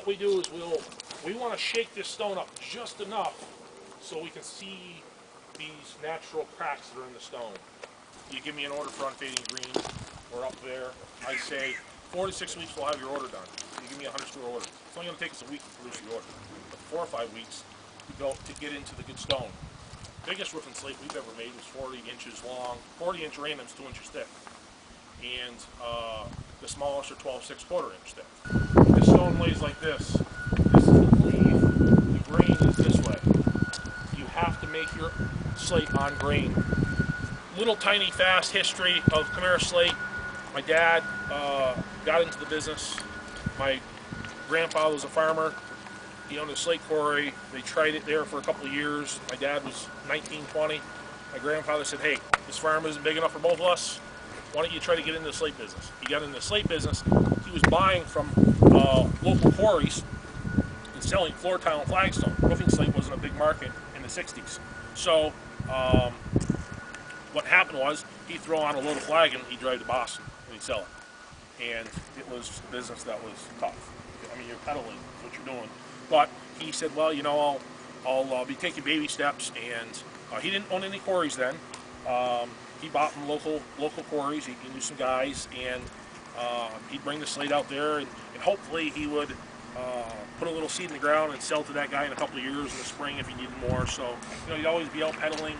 what we do is we want to shake this stone up just enough so we can see these natural cracks that are in the stone. You give me an order for unfading green, we're up there. I say 4 to 6 weeks we'll have your order done. You give me a 100 square order. It's only going to take us a week to produce the order. But 4 or 5 weeks to get into the good stone. Biggest roofing slate we've ever made was 40 inches long, 40-inch randoms, 2 inches thick. And the smallest are 12/6 1/4 inch thick. This stone lays like this. This is the leaf. The grain is this way. You have to make your slate on grain. Little tiny fast history of Camara Slate. My dad got into the business. My grandfather was a farmer. He owned a slate quarry. They tried it there for a couple of years. My dad was 19, 20. My grandfather said, hey, this farm isn't big enough for both of us. Why don't you try to get into the slate business? He got into the slate business. He was buying from local quarries and selling floor tile and flagstone. Roofing slate wasn't a big market in the 60s. So what happened was he'd throw on a load of flagging, he'd drive to Boston, and he'd sell it. And it was a business that was tough. I mean, you're peddling, is what you're doing. But he said, well, you know, I'll be taking baby steps, and he didn't own any quarries then. He bought from local quarries. He knew some guys, and he'd bring the slate out there, and hopefully he would put a little seed in the ground and sell to that guy in a couple of years in the spring if he needed more. So, you know, he'd always be out peddling.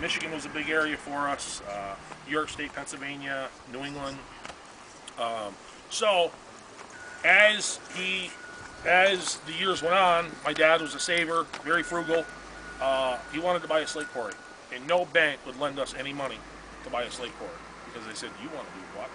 Michigan was a big area for us. New York State, Pennsylvania, New England. So, as the years went on, my dad was a saver, very frugal. He wanted to buy a slate quarry, and no bank would lend us any money to buy a slate quarry because they said, you want to do what?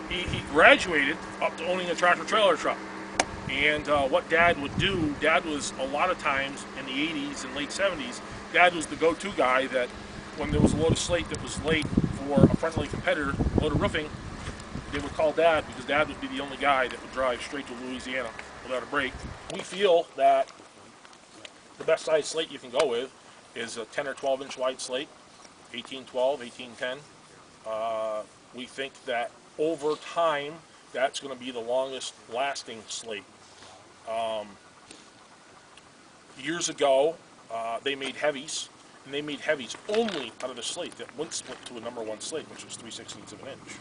He graduated up to owning a tractor trailer truck. And what Dad would do, Dad was a lot of times in the 80s and late 70s, Dad was the go-to guy that when there was a load of slate that was late for a friendly competitor, a load of roofing, they would call Dad because Dad would be the only guy that would drive straight to Louisiana without a break. We feel that the best size slate you can go with is a 10 or 12 inch wide slate, 1812, 1810. We think that over time, that's going to be the longest lasting slate. Years ago, they made heavies, and they made heavies only out of the slate that wouldn't split to a #1 slate, which was 3/16 of an inch.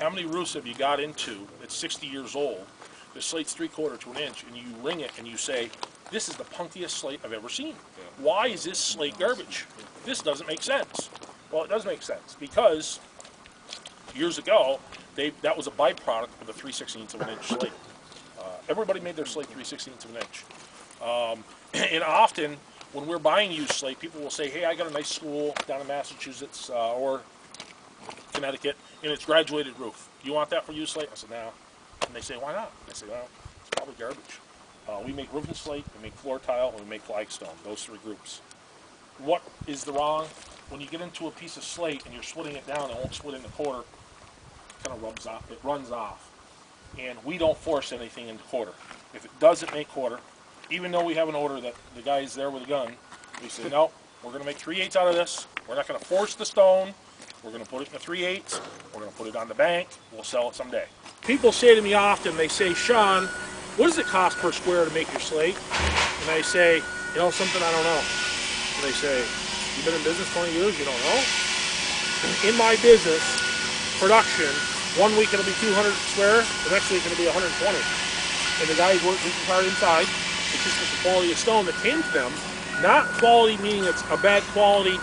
How many roofs have you got into that's 60 years old, the slate's 3/4 to an inch, and you ring it and you say, this is the punkiest slate I've ever seen. Why is this slate garbage? This doesn't make sense. Well, it does make sense because years ago, that was a byproduct of the 3/16 of an inch slate. Everybody made their slate 3/16 of an inch. And often, when we're buying used slate, people will say, hey, I got a nice school down in Massachusetts or Connecticut, and it's graduated roof. You want that for used slate? I said, no. And they say, why not? I say, well, it's probably garbage. We make roofing slate, we make floor tile, and we make flagstone, those 3 groups. What is the wrong? When you get into a piece of slate and you're splitting it down, it won't split into quarter. It kind of rubs off, it runs off. And we don't force anything into quarter. If it doesn't make quarter, even though we have an order that the guy's there with a gun, we say, no, we're going to make 3/8 out of this. We're not going to force the stone. We're going to put it in the 3/8. We're going to put it on the bank. We'll sell it someday. People say to me often, they say, Sean, what does it cost per square to make your slate? And I say, you know, something I don't know. And they say, you've been in business 20 years, you don't know? In my business, production, 1 week it'll be 200 square, the next week it'll be 120. And the guys working hard inside. It's just the quality of stone that came to them. Not quality meaning it's a bad quality.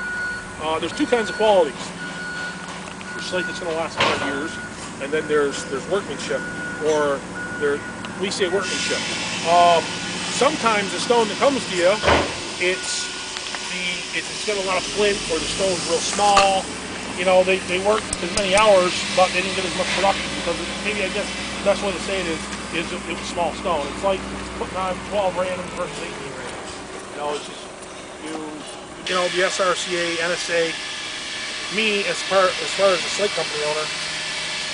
There's 2 kinds of qualities. There's slate that's going to last 100 years, and then there's workmanship, or we say workmanship. Sometimes the stone that comes to you, it's got a lot of flint, or the stone's real small. You know, they work as many hours, but they didn't get as much production because maybe I guess the best way to say it is it was small stone. It's like putting on 12 randoms versus 18 randoms. You know, it's just you know, the SRCA, NSA. Me, as far as the slate company owner,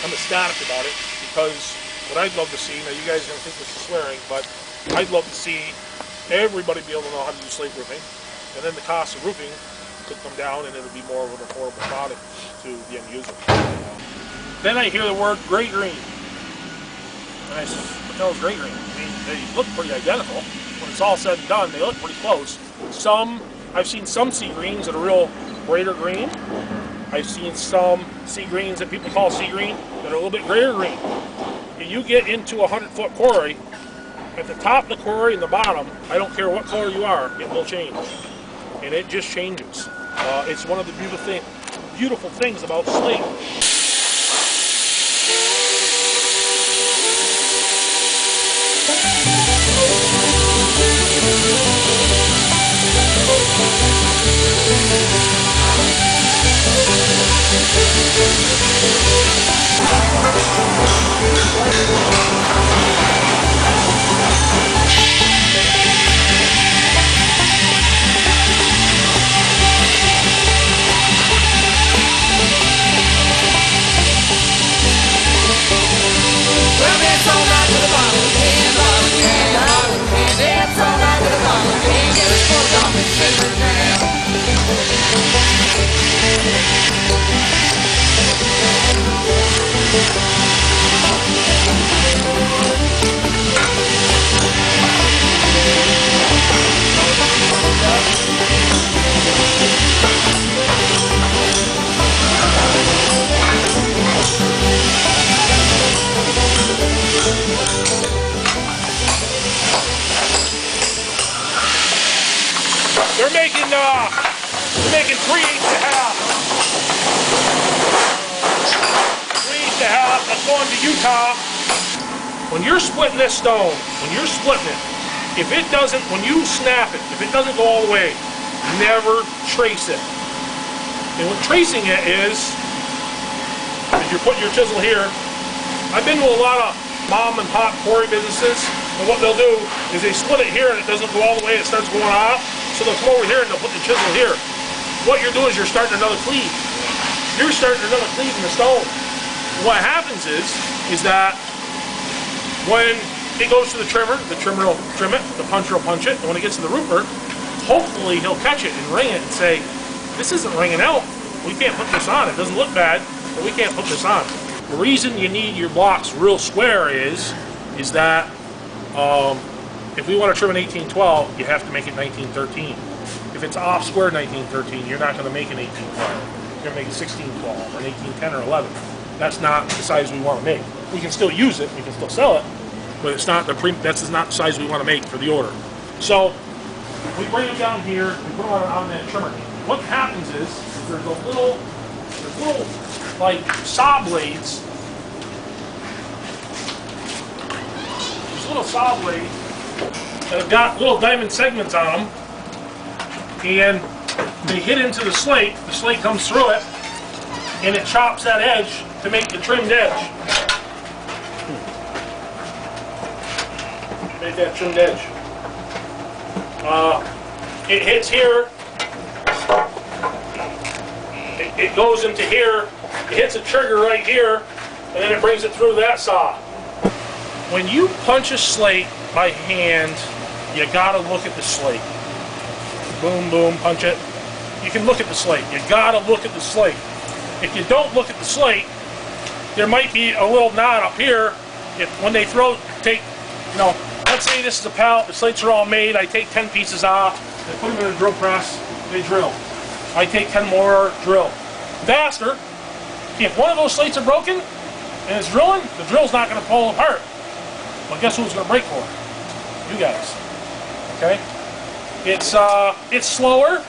I'm ecstatic about it because what I'd love to see, now you guys are going to think this is swearing, but I'd love to see everybody be able to know how to do slate roofing, and then the cost of roofing could come down and it'll be more of an affordable product to the end user. Then I hear the word gray green. And I said, No, it's gray green. I mean, they look pretty identical. When it's all said and done, they look pretty close. I've seen some sea greens that are real brighter green. I've seen some sea greens that people call sea green that are a little bit grayer green. If you get into a 100-foot quarry, at the top of the quarry and the bottom, I don't care what color you are, it will change. And it just changes. It's one of the beautiful things about slate. They're making 3 8 and a half. 3 8 and a half. That's going to Utah. When you're splitting this stone, when you're splitting it, when you snap it, if it doesn't go all the way, never trace it. And what tracing it is you're putting your chisel here. I've been to a lot of mom and pop quarry businesses, and what they'll do is they split it here and it doesn't go all the way, it starts going off. So they'll come over here and they'll put the chisel here. What you're doing is you're starting another cleave. You're starting another cleave in the stone. And what happens is that when it goes to the trimmer will trim it, the puncher will punch it, and when it gets to the roofer, hopefully he'll catch it and ring it and say, this isn't ringing out. We can't put this on. It doesn't look bad, but we can't put this on. The reason you need your blocks real square is that if we want to trim an 1812, you have to make it 1913. If it's off square 1913, you're not going to make an 1812. You're going to make a 1612 or an 1810 or 11. That's not the size we want to make. We can still use it, we can still sell it, but it's not that's not the size we want to make for the order. So we bring them down here, we put them on that trimmer. What happens is there's little like saw blades. There's little saw blades that have got little diamond segments on them, and they hit into the slate comes through it, and it chops that edge to make the trimmed edge. Make that trimmed edge. It hits here, it goes into here, it hits a trigger right here, and then it brings it through that saw. When you punch a slate by hand, you gotta look at the slate. Boom, boom, punch it. You can look at the slate. You gotta look at the slate. If you don't look at the slate, there might be a little knot up here. When they let's say this is a pallet, the slates are all made, I take 10 pieces off, I put them in a drill press, they drill. I take 10 more, drill. Faster. If one of those slates are broken and it's drilling, the drill's not going to fall apart. Well, guess who's going to break for it? You guys. Okay? It's slower.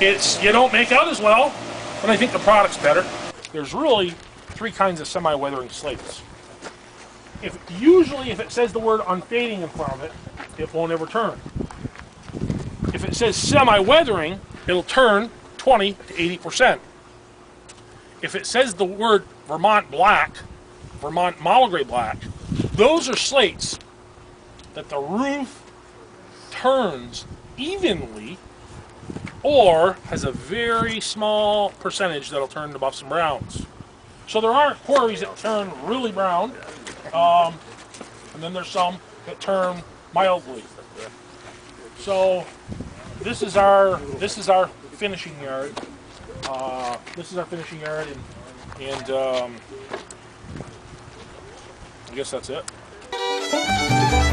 You don't make out as well, but I think the product's better. There's really 3 kinds of semi-weathering slates. Usually if it says the word unfading in front of it, it won't ever turn. If it says semi-weathering, it'll turn 20 to 80%. If it says the word Vermont black, Vermont Malagray black, those are slates that the roof turns evenly or has a very small percentage that'll turn to buffs and browns. So there are quarries that turn really brown, and then there's some that turn mildly. So this is our finishing yard. This is our finishing yard, and I guess that's it. Bye.